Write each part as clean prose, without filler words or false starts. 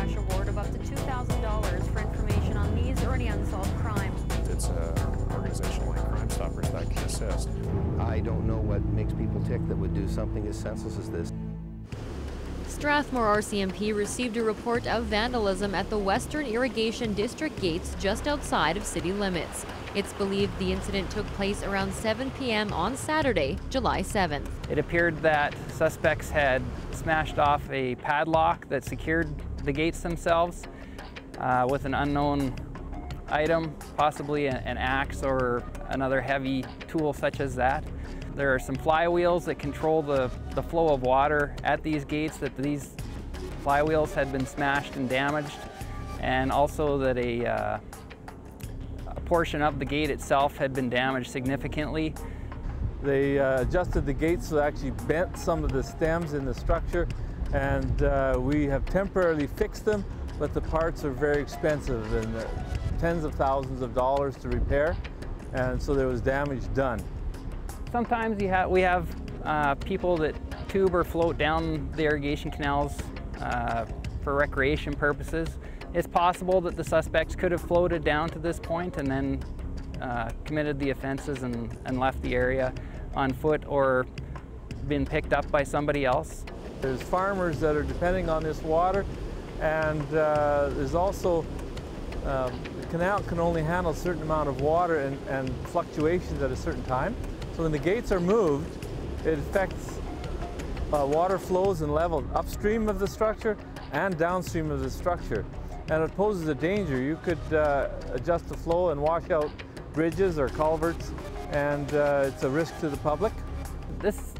cash award of up to $2,000 for information on these or any unsolved crimes. It's an organization like Crime Stoppers that can assist. I don't know what makes people tick that would do something as senseless as this. Strathmore RCMP received a report of vandalism at the Western Irrigation District gates just outside of city limits. It's believed the incident took place around 7 p.m. on Saturday, July 7th. It appeared that suspects had smashed off a padlock that secured the gates themselves with an unknown item, possibly an axe or another heavy tool such as that. There are some flywheels that control the flow of water at these gates, that these flywheels had been smashed and damaged, and also that a portion of the gate itself had been damaged significantly. They adjusted the gates so they actually bent some of the stems in the structure, and we have temporarily fixed them, but the parts are very expensive and tens of thousands of dollars to repair, and so there was damage done. Sometimes we have people that tube or float down the irrigation canals for recreation purposes. It's possible that the suspects could have floated down to this point and then committed the offenses and left the area on foot or been picked up by somebody else. There's farmers that are depending on this water, and there's also the canal can only handle a certain amount of water and fluctuations at a certain time. So when the gates are moved, it affects water flows and level upstream of the structure and downstream of the structure. And it poses a danger. You could adjust the flow and wash out bridges or culverts, and it's a risk to the public. This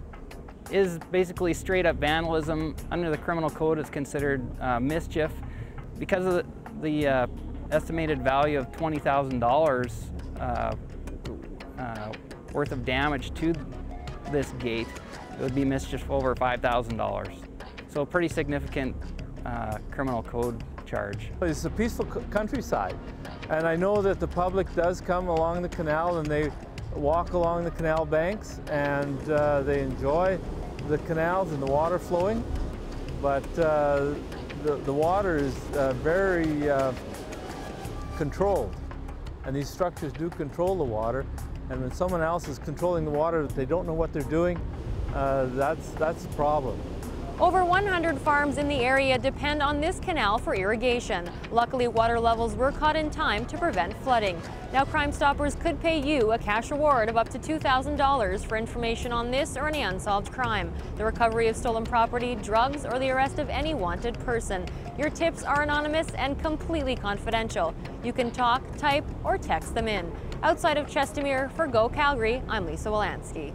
is basically straight up vandalism. Under the criminal code, it's considered mischief. Because of the estimated value of $20,000 worth of damage to this gate, it would be mischief over $5,000. So a pretty significant criminal code charge. It's a peaceful countryside, and I know that the public does come along the canal and they walk along the canal banks, and they enjoy the canals and the water flowing, but the water is very controlled, and these structures do control the water, and when someone else is controlling the water, they don't know what they're doing, that's a problem. Over 100 farms in the area depend on this canal for irrigation. Luckily, water levels were caught in time to prevent flooding. Now, Crime Stoppers could pay you a cash reward of up to $2,000 for information on this or any unsolved crime, the recovery of stolen property, drugs, or the arrest of any wanted person. Your tips are anonymous and completely confidential. You can talk, type, or text them in. Outside of Chestermere, for Go Calgary, I'm Lisa Wolansky.